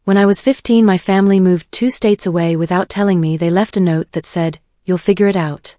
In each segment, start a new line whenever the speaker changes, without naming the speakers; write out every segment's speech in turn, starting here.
When I was 15, my family moved 2 states away without telling me. They left a note that said, "You'll figure it out."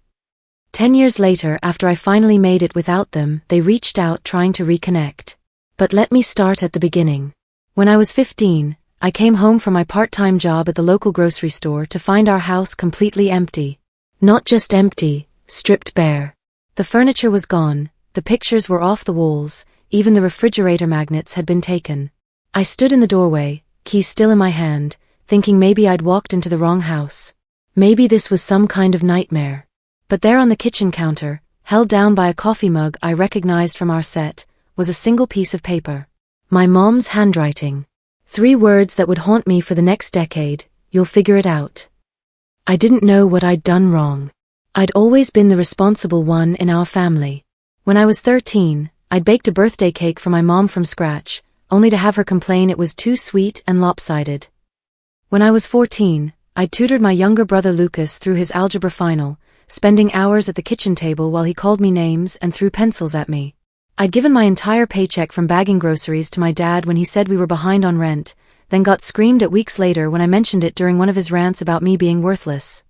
10 years later, after I finally made it without them, they reached out trying to reconnect. But let me start at the beginning. When I was 15, I came home from my part-time job at the local grocery store to find our house completely empty. Not just empty, stripped bare. The furniture was gone, the pictures were off the walls, even the refrigerator magnets had been taken. I stood in the doorway, keys still in my hand, thinking maybe I'd walked into the wrong house. Maybe this was some kind of nightmare. But there on the kitchen counter, held down by a coffee mug I recognized from our set, was a single piece of paper. My mom's handwriting. 3 words that would haunt me for the next decade: "You'll figure it out." I didn't know what I'd done wrong. I'd always been the responsible one in our family. When I was 13, I'd baked a birthday cake for my mom from scratch, only to have her complain it was too sweet and lopsided. When I was 14, I'd tutored my younger brother Lucas through his algebra final, spending hours at the kitchen table while he called me names and threw pencils at me. I'd given my entire paycheck from bagging groceries to my dad when he said we were behind on rent, then got screamed at weeks later when I mentioned it during one of his rants about me being worthless.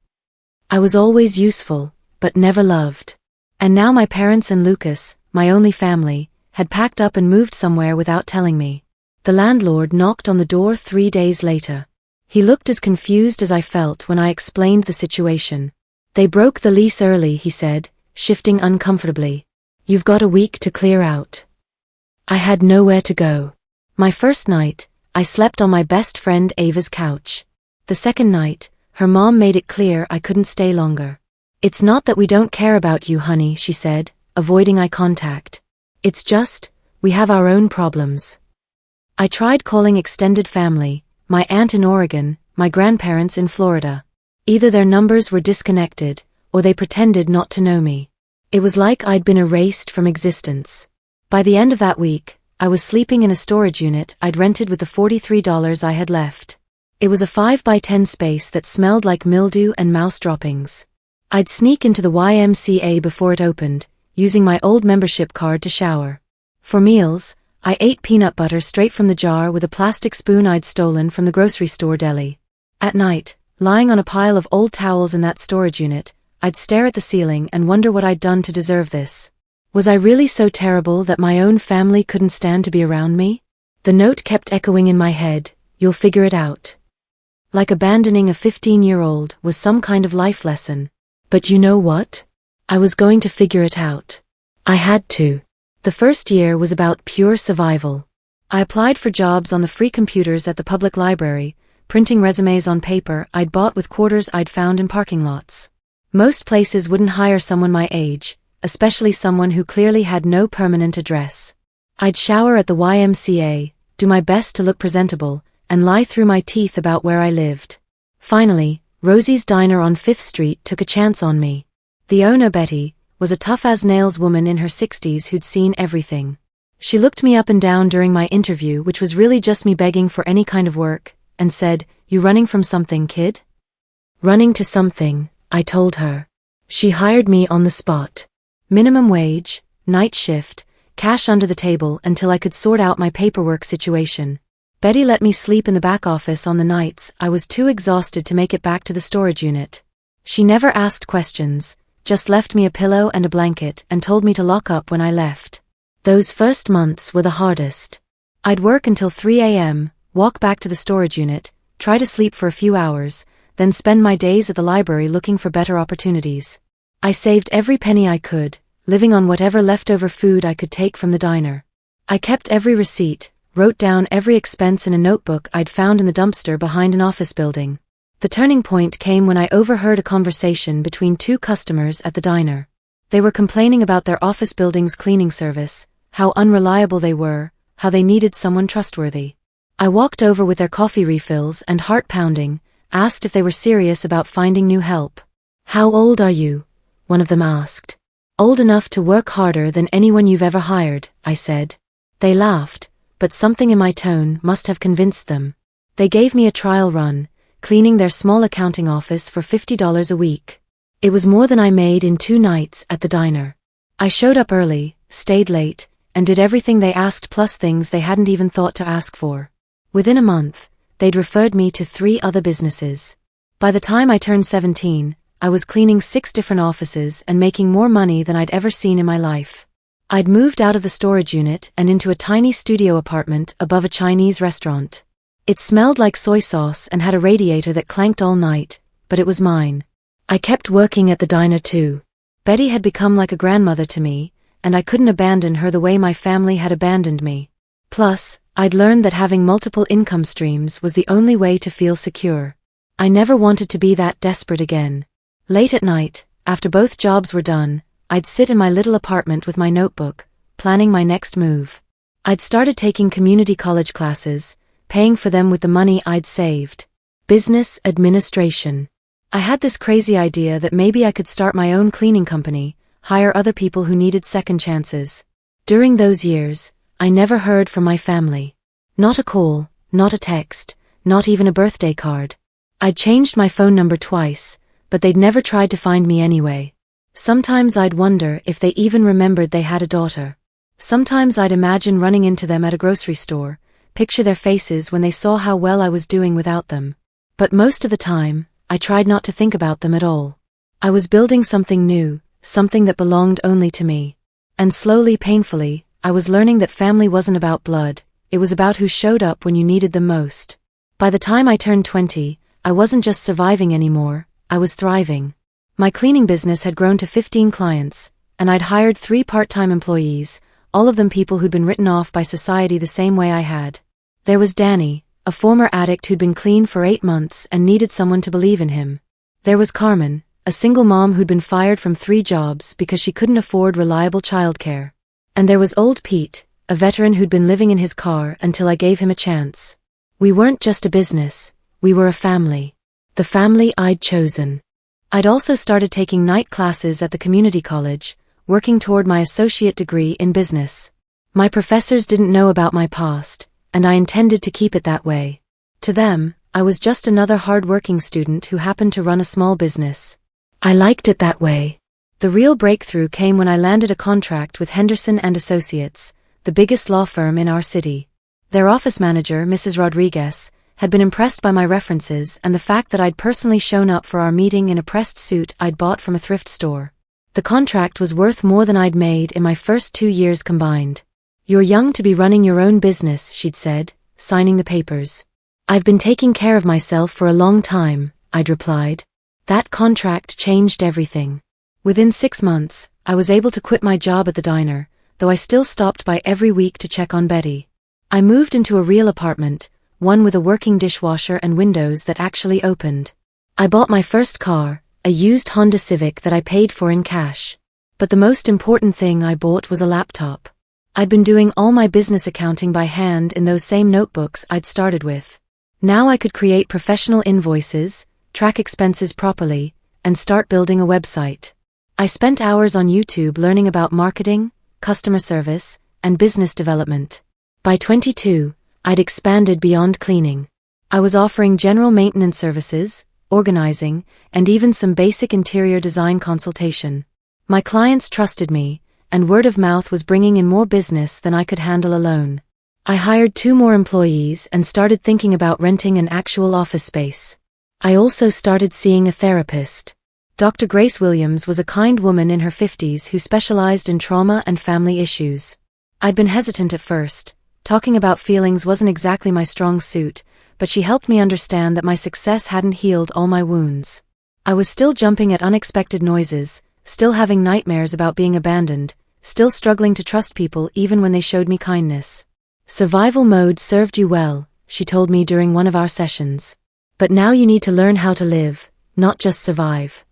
I was always useful, but never loved. And now my parents and Lucas, my only family, had packed up and moved somewhere without telling me. The landlord knocked on the door 3 days later. He looked as confused as I felt when I explained the situation. "They broke the lease early," he said, shifting uncomfortably. "You've got a week to clear out." I had nowhere to go. My first night, I slept on my best friend Ava's couch. The second night, her mom made it clear I couldn't stay longer. "It's not that we don't care about you, honey," she said, avoiding eye contact. "It's just, we have our own problems." I tried calling extended family, my aunt in Oregon, my grandparents in Florida. Either their numbers were disconnected, or they pretended not to know me. It was like I'd been erased from existence. By the end of that week, I was sleeping in a storage unit I'd rented with the $43 I had left. It was a 5x10 space that smelled like mildew and mouse droppings. I'd sneak into the YMCA before it opened, using my old membership card to shower. For meals, I ate peanut butter straight from the jar with a plastic spoon I'd stolen from the grocery store deli. At night, lying on a pile of old towels in that storage unit, I'd stare at the ceiling and wonder what I'd done to deserve this. Was I really so terrible that my own family couldn't stand to be around me? The note kept echoing in my head, "You'll figure it out." Like abandoning a 15-year-old was some kind of life lesson. But you know what? I was going to figure it out. I had to. The first year was about pure survival. I applied for jobs on the free computers at the public library, printing resumes on paper I'd bought with quarters I'd found in parking lots. Most places wouldn't hire someone my age, especially someone who clearly had no permanent address. I'd shower at the YMCA, do my best to look presentable, and lie through my teeth about where I lived. Finally, Rosie's Diner on 5th Street took a chance on me. The owner, Betty, was a tough-as-nails woman in her 60s who'd seen everything. She looked me up and down during my interview, which was really just me begging for any kind of work, and said, "You running from something, kid?" "Running to something," I told her. She hired me on the spot. Minimum wage, night shift, cash under the table until I could sort out my paperwork situation. Betty let me sleep in the back office on the nights I was too exhausted to make it back to the storage unit. She never asked questions, just left me a pillow and a blanket and told me to lock up when I left. Those first months were the hardest. I'd work until 3 a.m., walk back to the storage unit, try to sleep for a few hours, then spend my days at the library looking for better opportunities. I saved every penny I could, living on whatever leftover food I could take from the diner. I kept every receipt, wrote down every expense in a notebook I'd found in the dumpster behind an office building. The turning point came when I overheard a conversation between 2 customers at the diner. They were complaining about their office building's cleaning service, how unreliable they were, how they needed someone trustworthy. I walked over with their coffee refills and heart pounding, asked if they were serious about finding new help. "How old are you?" one of them asked. "Old enough to work harder than anyone you've ever hired," I said. They laughed, but something in my tone must have convinced them. They gave me a trial run, cleaning their small accounting office for $50 a week. It was more than I made in 2 nights at the diner. I showed up early, stayed late, and did everything they asked plus things they hadn't even thought to ask for. Within a month, they'd referred me to 3 other businesses. By the time I turned 17, I was cleaning 6 different offices and making more money than I'd ever seen in my life. I'd moved out of the storage unit and into a tiny studio apartment above a Chinese restaurant. It smelled like soy sauce and had a radiator that clanked all night, but it was mine. I kept working at the diner too. Betty had become like a grandmother to me, and I couldn't abandon her the way my family had abandoned me. Plus, I'd learned that having multiple income streams was the only way to feel secure. I never wanted to be that desperate again. Late at night, after both jobs were done, I'd sit in my little apartment with my notebook, planning my next move. I'd started taking community college classes, paying for them with the money I'd saved. Business administration. I had this crazy idea that maybe I could start my own cleaning company, hire other people who needed second chances. During those years, I never heard from my family. Not a call, not a text, not even a birthday card. I'd changed my phone number twice, but they'd never tried to find me anyway. Sometimes I'd wonder if they even remembered they had a daughter. Sometimes I'd imagine running into them at a grocery store, picture their faces when they saw how well I was doing without them. But most of the time, I tried not to think about them at all. I was building something new, something that belonged only to me. And slowly, painfully, I was learning that family wasn't about blood, it was about who showed up when you needed them most. By the time I turned 20, I wasn't just surviving anymore, I was thriving. My cleaning business had grown to 15 clients, and I'd hired 3 part-time employees, all of them people who'd been written off by society the same way I had. There was Danny, a former addict who'd been clean for 8 months and needed someone to believe in him. There was Carmen, a single mom who'd been fired from 3 jobs because she couldn't afford reliable childcare. And there was old Pete, a veteran who'd been living in his car until I gave him a chance. We weren't just a business, we were a family. The family I'd chosen. I'd also started taking night classes at the community college, working toward my associate degree in business. My professors didn't know about my past, and I intended to keep it that way. To them, I was just another hard-working student who happened to run a small business. I liked it that way. The real breakthrough came when I landed a contract with Henderson & Associates, the biggest law firm in our city. Their office manager, Mrs. Rodriguez, had been impressed by my references and the fact that I'd personally shown up for our meeting in a pressed suit I'd bought from a thrift store. The contract was worth more than I'd made in my first 2 years combined. "You're young to be running your own business," she'd said, signing the papers. "I've been taking care of myself for a long time," I'd replied. That contract changed everything. Within 6 months, I was able to quit my job at the diner, though I still stopped by every week to check on Betty. I moved into a real apartment, one with a working dishwasher and windows that actually opened. I bought my first car, a used Honda Civic that I paid for in cash. But the most important thing I bought was a laptop. I'd been doing all my business accounting by hand in those same notebooks I'd started with. Now I could create professional invoices, track expenses properly, and start building a website. I spent hours on YouTube learning about marketing, customer service, and business development. By 22, I'd expanded beyond cleaning. I was offering general maintenance services, organizing, and even some basic interior design consultation. My clients trusted me, and word of mouth was bringing in more business than I could handle alone. I hired 2 more employees and started thinking about renting an actual office space. I also started seeing a therapist. Dr. Grace Williams was a kind woman in her 50s who specialized in trauma and family issues. I'd been hesitant at first. Talking about feelings wasn't exactly my strong suit, but she helped me understand that my success hadn't healed all my wounds. I was still jumping at unexpected noises, still having nightmares about being abandoned, still struggling to trust people even when they showed me kindness. "Survival mode served you well," she told me during one of our sessions. "But now you need to learn how to live, not just survive."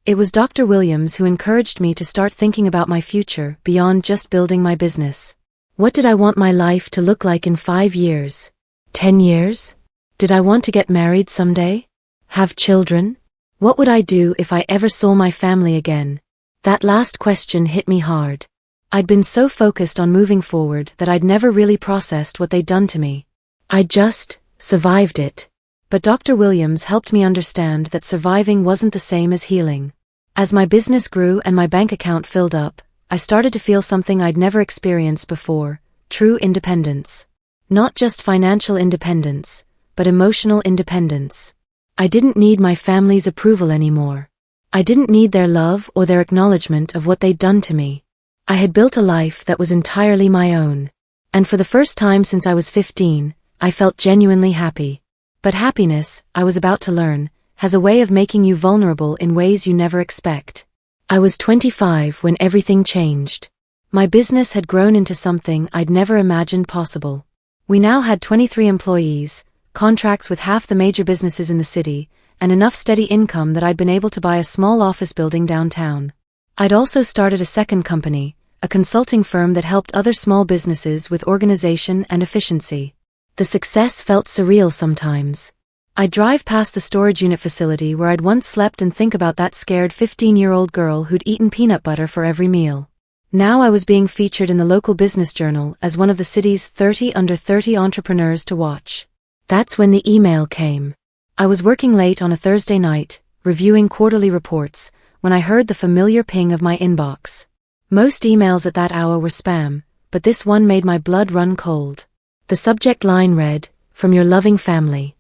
It was Dr. Williams who encouraged me to start thinking about my future beyond just building my business. What did I want my life to look like in 5 years? 10 years? Did I want to get married someday? Have children? What would I do if I ever saw my family again? That last question hit me hard. I'd been so focused on moving forward that I'd never really processed what they'd done to me. I just survived it. But Dr. Williams helped me understand that surviving wasn't the same as healing. As my business grew and my bank account filled up, I started to feel something I'd never experienced before: true independence. Not just financial independence, but emotional independence. I didn't need my family's approval anymore. I didn't need their love or their acknowledgement of what they'd done to me. I had built a life that was entirely my own. And for the first time since I was 15, I felt genuinely happy. But happiness, I was about to learn, has a way of making you vulnerable in ways you never expect. I was 25 when everything changed. My business had grown into something I'd never imagined possible. We now had 23 employees, contracts with half the major businesses in the city, and enough steady income that I'd been able to buy a small office building downtown. I'd also started a second company, a consulting firm that helped other small businesses with organization and efficiency. The success felt surreal sometimes. I'd drive past the storage unit facility where I'd once slept and think about that scared 15-year-old girl who'd eaten peanut butter for every meal. Now I was being featured in the local business journal as one of the city's 30 under 30 entrepreneurs to watch. That's when the email came. I was working late on a Thursday night, reviewing quarterly reports, when I heard the familiar ping of my inbox. Most emails at that hour were spam, but this one made my blood run cold. The subject line read, "From your loving family."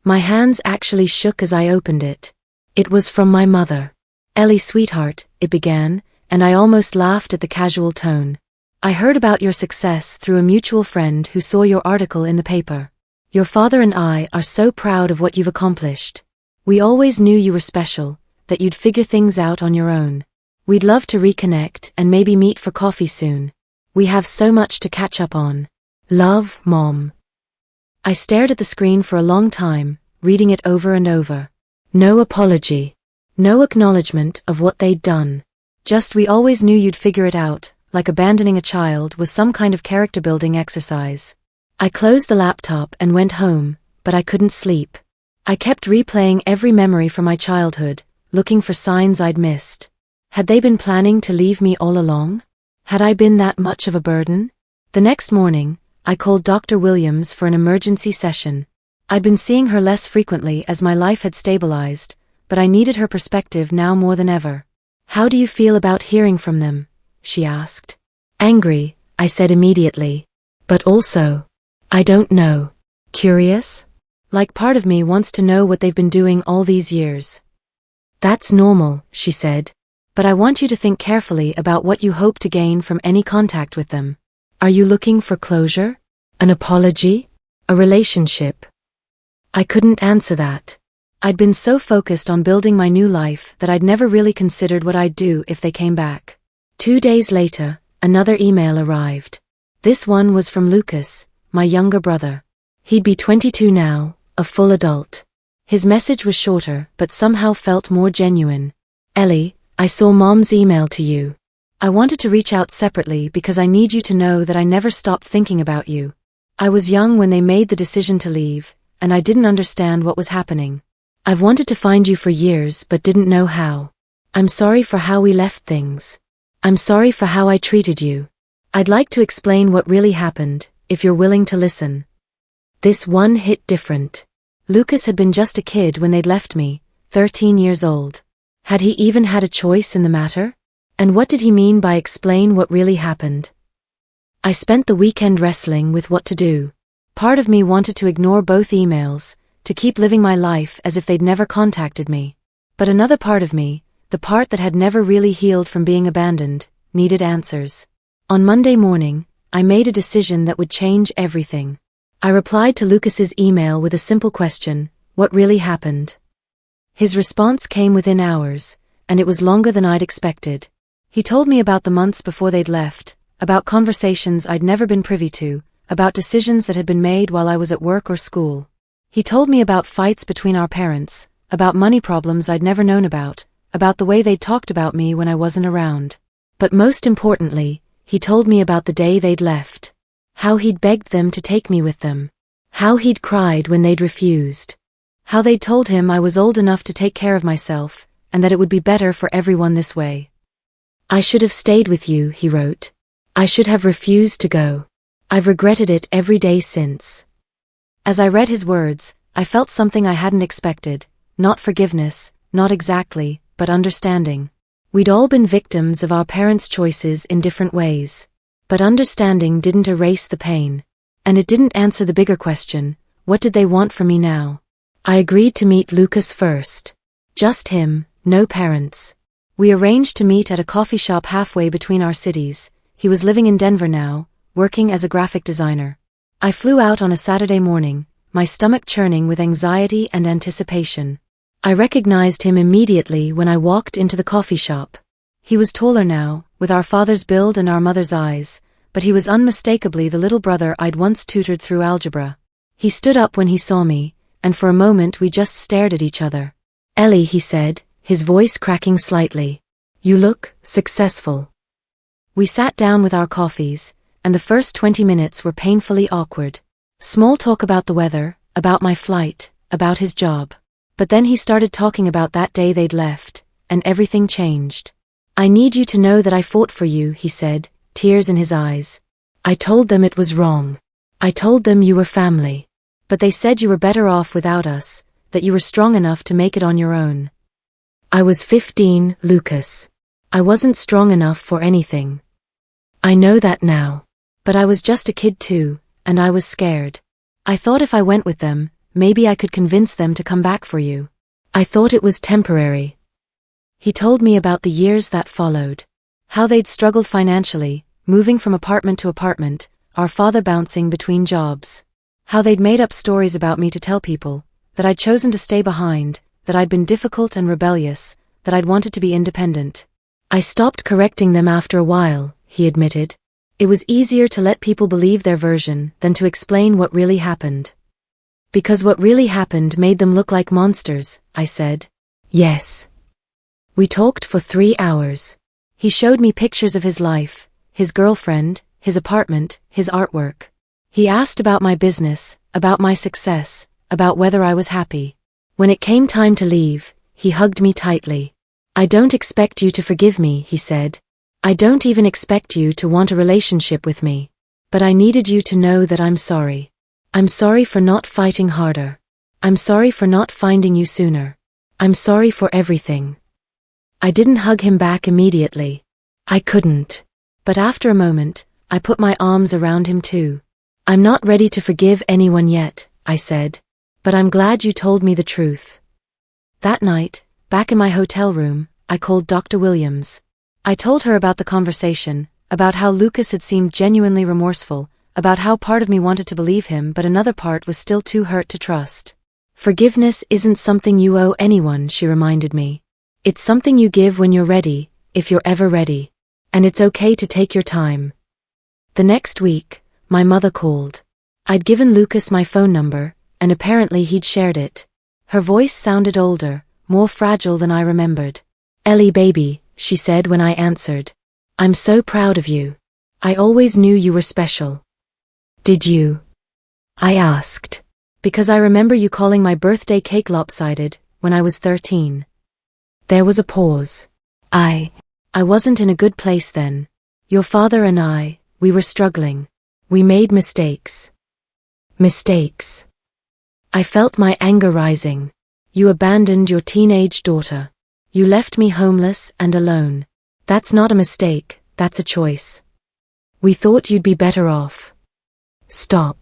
My hands actually shook as I opened it. It was from my mother. "Ellie, sweetheart," it began, and I almost laughed at the casual tone. "I heard about your success through a mutual friend who saw your article in the paper. Your father and I are so proud of what you've accomplished. We always knew you were special, that you'd figure things out on your own. We'd love to reconnect and maybe meet for coffee soon. We have so much to catch up on. Love, Mom." I stared at the screen for a long time, reading it over and over. No apology. No acknowledgement of what they'd done. Just "we always knew you'd figure it out," like abandoning a child was some kind of character-building exercise. I closed the laptop and went home, but I couldn't sleep. I kept replaying every memory from my childhood, looking for signs I'd missed. Had they been planning to leave me all along? Had I been that much of a burden? The next morning, I called Dr. Williams for an emergency session. I'd been seeing her less frequently as my life had stabilized, but I needed her perspective now more than ever. "How do you feel about hearing from them?" she asked. "Angry," I said immediately. "But also, I don't know. Curious? Like part of me wants to know what they've been doing all these years." "That's normal," she said. "But I want you to think carefully about what you hope to gain from any contact with them. Are you looking for closure? An apology? A relationship?" I couldn't answer that. I'd been so focused on building my new life that I'd never really considered what I'd do if they came back. 2 days later, another email arrived. This one was from Lucas, my younger brother. He'd be 22 now, a full adult. His message was shorter but somehow felt more genuine. "Ellie, I saw Mom's email to you. I wanted to reach out separately because I need you to know that I never stopped thinking about you. I was young when they made the decision to leave, and I didn't understand what was happening. I've wanted to find you for years but didn't know how. I'm sorry for how we left things. I'm sorry for how I treated you. I'd like to explain what really happened, if you're willing to listen." This one hit different. Lucas had been just a kid when they'd left me, 13 years old. Had he even had a choice in the matter? And what did he mean by explain what really happened? I spent the weekend wrestling with what to do. Part of me wanted to ignore both emails, to keep living my life as if they'd never contacted me. But another part of me, the part that had never really healed from being abandoned, needed answers. On Monday morning, I made a decision that would change everything. I replied to Lucas's email with a simple question: "What really happened?" His response came within hours, and it was longer than I'd expected. He told me about the months before they'd left, about conversations I'd never been privy to, about decisions that had been made while I was at work or school. He told me about fights between our parents, about money problems I'd never known about the way they talked about me when I wasn't around. But most importantly, he told me about the day they'd left. How he'd begged them to take me with them. How he'd cried when they'd refused. How they'd told him I was old enough to take care of myself, and that it would be better for everyone this way. "I should have stayed with you," he wrote. "I should have refused to go. I've regretted it every day since." As I read his words, I felt something I hadn't expected. Not forgiveness, not exactly, but understanding. We'd all been victims of our parents' choices in different ways. But understanding didn't erase the pain. And it didn't answer the bigger question: What did they want from me now? I agreed to meet Lucas first. Just him, no parents. We arranged to meet at a coffee shop halfway between our cities. He was living in Denver now, working as a graphic designer. I flew out on a Saturday morning, my stomach churning with anxiety and anticipation. I recognized him immediately when I walked into the coffee shop. He was taller now, with our father's build and our mother's eyes, but he was unmistakably the little brother I'd once tutored through algebra. He stood up when he saw me, and for a moment we just stared at each other. "Ellie," he said, his voice cracking slightly. "You look successful." We sat down with our coffees, and the first 20 minutes were painfully awkward. Small talk about the weather, about my flight, about his job. But then he started talking about that day they'd left, and everything changed. "I need you to know that I fought for you," he said, tears in his eyes. "I told them it was wrong. I told them you were family. But they said you were better off without us, that you were strong enough to make it on your own." I was 15, Lucas. I wasn't strong enough for anything. I know that now. But I was just a kid too, and I was scared. I thought if I went with them, maybe I could convince them to come back for you. I thought it was temporary. He told me about the years that followed. How they'd struggled financially, moving from apartment to apartment, our father bouncing between jobs. How they'd made up stories about me to tell people, that I'd chosen to stay behind, that I'd been difficult and rebellious, that I'd wanted to be independent. I stopped correcting them after a while, he admitted. It was easier to let people believe their version than to explain what really happened. Because what really happened made them look like monsters, I said. Yes. We talked for 3 hours. He showed me pictures of his life, his girlfriend, his apartment, his artwork. He asked about my business, about my success, about whether I was happy. When it came time to leave, he hugged me tightly. "I don't expect you to forgive me," he said. "I don't even expect you to want a relationship with me. But I needed you to know that I'm sorry. I'm sorry for not fighting harder. I'm sorry for not finding you sooner. I'm sorry for everything." I didn't hug him back immediately. I couldn't. But after a moment, I put my arms around him too. "I'm not ready to forgive anyone yet," I said. "But I'm glad you told me the truth." That night, back in my hotel room, I called Dr. Williams. I told her about the conversation, about how Lucas had seemed genuinely remorseful, about how part of me wanted to believe him but another part was still too hurt to trust. "Forgiveness isn't something you owe anyone," she reminded me. "It's something you give when you're ready, if you're ever ready. And it's okay to take your time." The next week, my mother called. I'd given Lucas my phone number, and apparently he'd shared it. Her voice sounded older, more fragile than I remembered. "Ellie baby," she said when I answered. "I'm so proud of you. I always knew you were special." "Did you?" I asked. "Because I remember you calling my birthday cake lopsided, when I was 13. There was a pause. I wasn't in a good place then. Your father and I, we were struggling. We made mistakes. Mistakes. I felt my anger rising. You abandoned your teenage daughter. You left me homeless and alone. That's not a mistake, that's a choice. We thought you'd be better off." "Stop."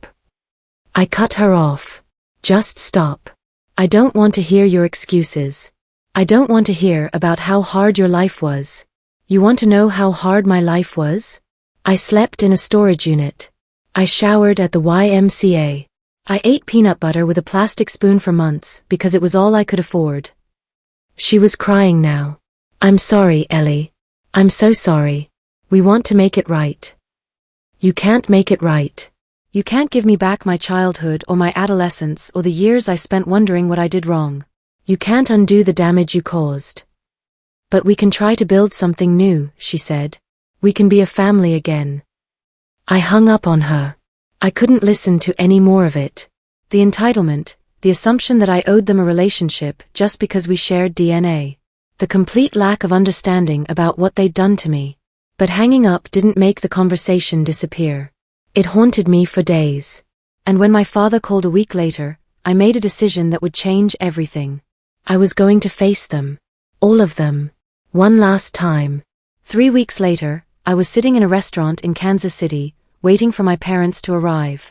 I cut her off. "Just stop. I don't want to hear your excuses. I don't want to hear about how hard your life was. You want to know how hard my life was? I slept in a storage unit. I showered at the YMCA. I ate peanut butter with a plastic spoon for months because it was all I could afford." She was crying now. "I'm sorry, Ellie. I'm so sorry. We want to make it right." "You can't make it right. You can't give me back my childhood or my adolescence or the years I spent wondering what I did wrong. You can't undo the damage you caused. But we can try to build something new," she said. "We can be a family again." I hung up on her. I couldn't listen to any more of it. The entitlement, the assumption that I owed them a relationship just because we shared DNA. The complete lack of understanding about what they'd done to me. But hanging up didn't make the conversation disappear. It haunted me for days. And when my father called a week later, I made a decision that would change everything. I was going to face them. All of them. One last time. 3 weeks later, I was sitting in a restaurant in Kansas City, waiting for my parents to arrive.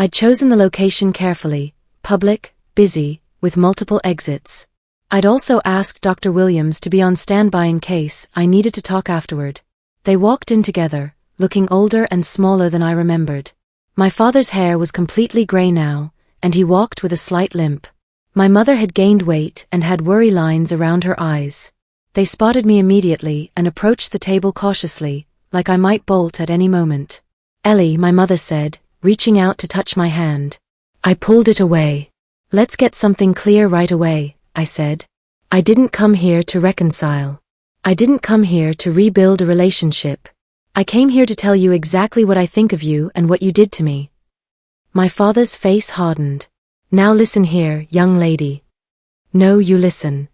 I'd chosen the location carefully, public, busy, with multiple exits. I'd also asked Dr. Williams to be on standby in case I needed to talk afterward. They walked in together, looking older and smaller than I remembered. My father's hair was completely grey now, and he walked with a slight limp. My mother had gained weight and had worry lines around her eyes. They spotted me immediately and approached the table cautiously, like I might bolt at any moment. "Ellie," my mother said, reaching out to touch my hand. I pulled it away. "Let's get something clear right away," I said. "I didn't come here to reconcile. I didn't come here to rebuild a relationship. I came here to tell you exactly what I think of you and what you did to me." My father's face hardened. "Now listen here, young lady. No, you listen."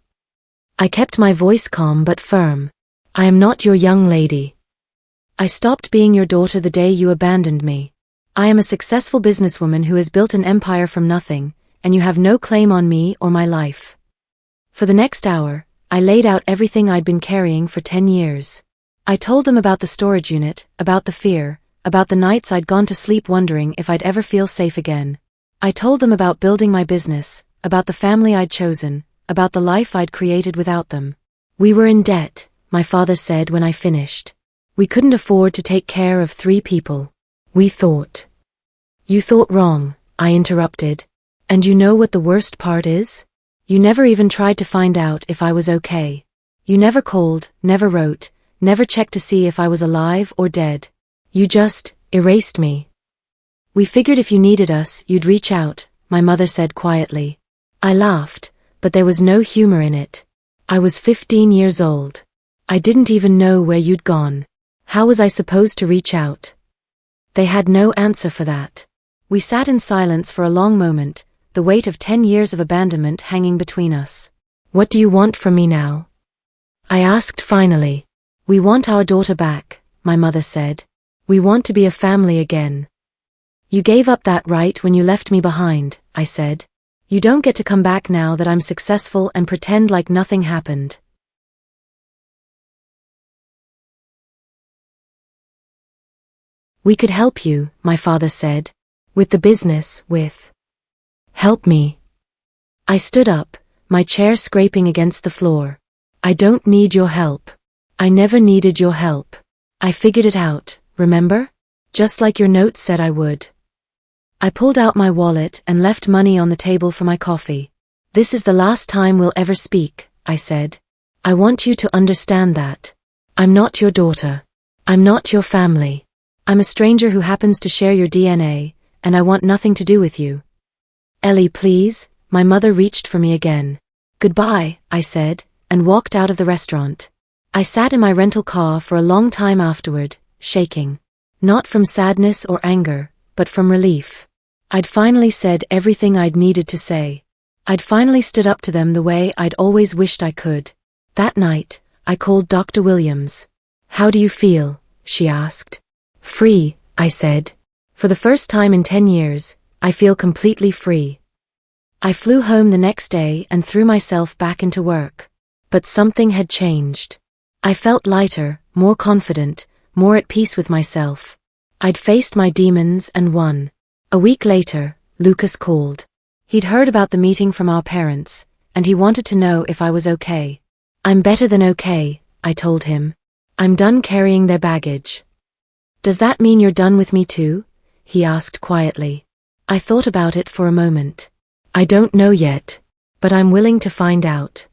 I kept my voice calm but firm. "I am not your young lady. I stopped being your daughter the day you abandoned me. I am a successful businesswoman who has built an empire from nothing, and you have no claim on me or my life." For the next hour, I laid out everything I'd been carrying for 10 years. I told them about the storage unit, about the fear, about the nights I'd gone to sleep wondering if I'd ever feel safe again. I told them about building my business, about the family I'd chosen, about the life I'd created without them. "We were in debt," my father said when I finished. "We couldn't afford to take care of 3 people. We thought." "You thought wrong," I interrupted. "And you know what the worst part is? You never even tried to find out if I was okay. You never called, never wrote, never checked to see if I was alive or dead. You just erased me." "We figured if you needed us, you'd reach out," my mother said quietly. I laughed, but there was no humor in it. I was 15 years old. I didn't even know where you'd gone. How was I supposed to reach out? They had no answer for that. We sat in silence for a long moment, the weight of 10 years of abandonment hanging between us. "What do you want from me now?" I asked finally. "We want our daughter back," my mother said. "We want to be a family again." "You gave up that right when you left me behind," I said. "You don't get to come back now that I'm successful and pretend like nothing happened." "We could help you," my father said. "With the business, with..." "Help me." I stood up, my chair scraping against the floor. "I don't need your help. I never needed your help. I figured it out, remember? Just like your note said I would." I pulled out my wallet and left money on the table for my coffee. "This is the last time we'll ever speak," I said. "I want you to understand that. I'm not your daughter. I'm not your family. I'm a stranger who happens to share your DNA, and I want nothing to do with you." "Ellie, please," my mother reached for me again. "Goodbye," I said, and walked out of the restaurant. I sat in my rental car for a long time afterward, shaking. Not from sadness or anger, but from relief. I'd finally said everything I'd needed to say. I'd finally stood up to them the way I'd always wished I could. That night, I called Dr. Williams. "How do you feel?" she asked. "Free," I said. "For the first time in 10 years, I feel completely free." I flew home the next day and threw myself back into work. But something had changed. I felt lighter, more confident, more at peace with myself. I'd faced my demons and won. A week later, Lucas called. He'd heard about the meeting from our parents, and he wanted to know if I was okay. "I'm better than okay," I told him. "I'm done carrying their baggage." "Does that mean you're done with me too?" he asked quietly. I thought about it for a moment. "I don't know yet, but I'm willing to find out."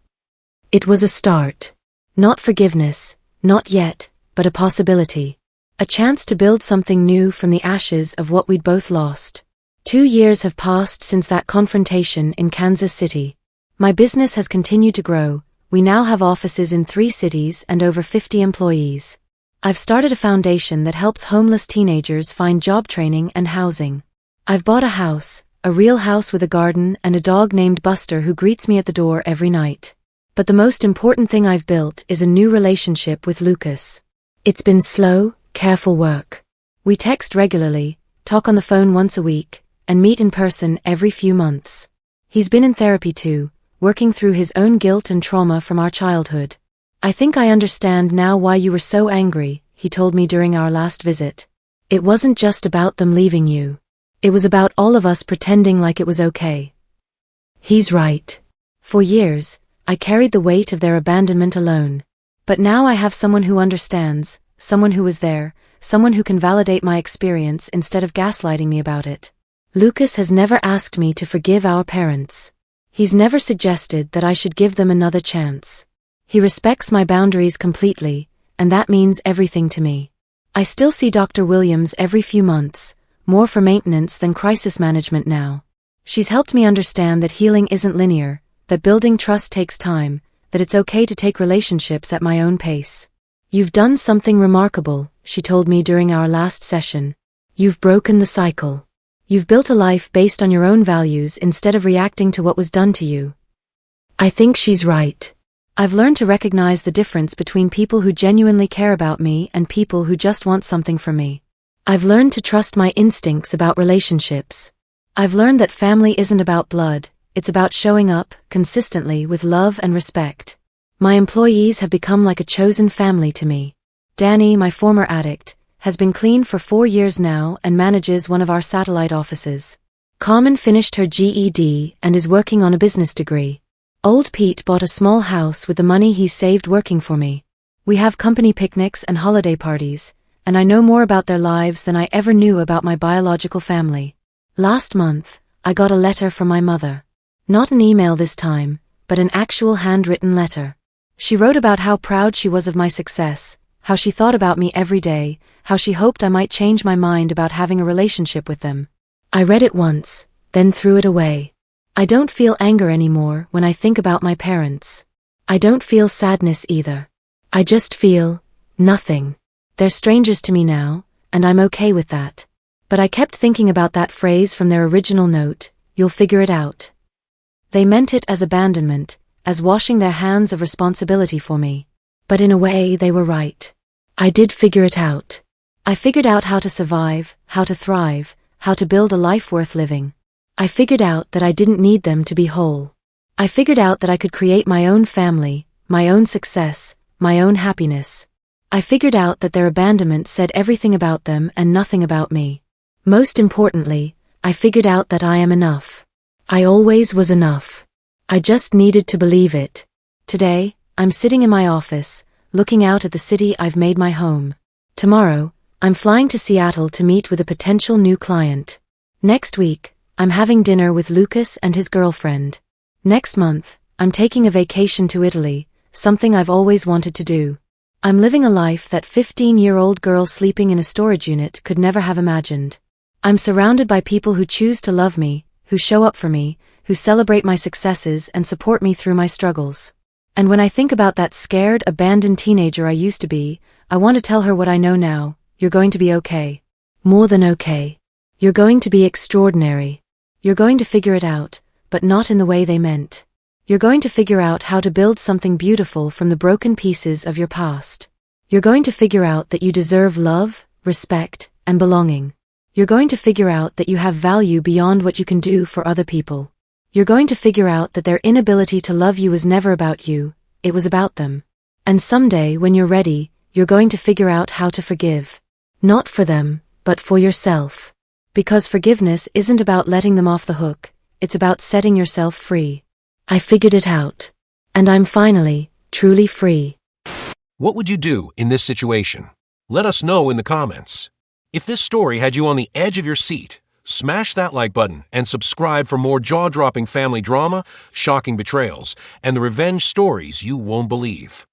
It was a start. Not forgiveness, not yet, but a possibility. A chance to build something new from the ashes of what we'd both lost. 2 years have passed since that confrontation in Kansas City. My business has continued to grow. We now have offices in 3 cities and over 50 employees. I've started a foundation that helps homeless teenagers find job training and housing. I've bought a house, a real house with a garden and a dog named Buster who greets me at the door every night. But the most important thing I've built is a new relationship with Lucas. It's been slow, careful work. We text regularly, talk on the phone once a week, and meet in person every few months. He's been in therapy too, working through his own guilt and trauma from our childhood. "I think I understand now why you were so angry," he told me during our last visit. "It wasn't just about them leaving you. It was about all of us pretending like it was okay. He's right. For years, I carried the weight of their abandonment alone. But now I have someone who understands, someone who was there, someone who can validate my experience instead of gaslighting me about it. Lucas has never asked me to forgive our parents. He's never suggested that I should give them another chance. He respects my boundaries completely, and that means everything to me. I still see Dr. Williams every few months, more for maintenance than crisis management now. She's helped me understand that healing isn't linear, that building trust takes time, that it's okay to take relationships at my own pace. You've done something remarkable, she told me during our last session. You've broken the cycle. You've built a life based on your own values instead of reacting to what was done to you. I think she's right. I've learned to recognize the difference between people who genuinely care about me and people who just want something from me. I've learned to trust my instincts about relationships. I've learned that family isn't about blood, it's about showing up, consistently, with love and respect. My employees have become like a chosen family to me. Danny, my former addict, has been clean for 4 years now and manages one of our satellite offices. Carmen finished her GED and is working on a business degree. Old Pete bought a small house with the money he saved working for me. We have company picnics and holiday parties, and I know more about their lives than I ever knew about my biological family. Last month, I got a letter from my mother. Not an email this time, but an actual handwritten letter. She wrote about how proud she was of my success, how she thought about me every day, how she hoped I might change my mind about having a relationship with them. I read it once, then threw it away. I don't feel anger anymore when I think about my parents. I don't feel sadness either. I just feel nothing. They're strangers to me now, and I'm okay with that. But I kept thinking about that phrase from their original note, "You'll figure it out." They meant it as abandonment, as washing their hands of responsibility for me. But in a way, they were right. I did figure it out. I figured out how to survive, how to thrive, how to build a life worth living. I figured out that I didn't need them to be whole. I figured out that I could create my own family, my own success, my own happiness. I figured out that their abandonment said everything about them and nothing about me. Most importantly, I figured out that I am enough. I always was enough. I just needed to believe it. Today, I'm sitting in my office, looking out at the city I've made my home. Tomorrow, I'm flying to Seattle to meet with a potential new client. Next week, I'm having dinner with Lucas and his girlfriend. Next month, I'm taking a vacation to Italy, something I've always wanted to do. I'm living a life that 15-year-old girl sleeping in a storage unit could never have imagined. I'm surrounded by people who choose to love me, who show up for me, who celebrate my successes and support me through my struggles. And when I think about that scared, abandoned teenager I used to be, I want to tell her what I know now: you're going to be okay. More than okay. You're going to be extraordinary. You're going to figure it out, but not in the way they meant. You're going to figure out how to build something beautiful from the broken pieces of your past. You're going to figure out that you deserve love, respect, and belonging. You're going to figure out that you have value beyond what you can do for other people. You're going to figure out that their inability to love you was never about you, it was about them. And someday, when you're ready, you're going to figure out how to forgive. Not for them, but for yourself. Because forgiveness isn't about letting them off the hook, it's about setting yourself free. I figured it out. And I'm finally, truly free.
What would you do in this situation? Let us know in the comments. If this story had you on the edge of your seat, smash that like button and subscribe for more jaw-dropping family drama, shocking betrayals, and the revenge stories you won't believe.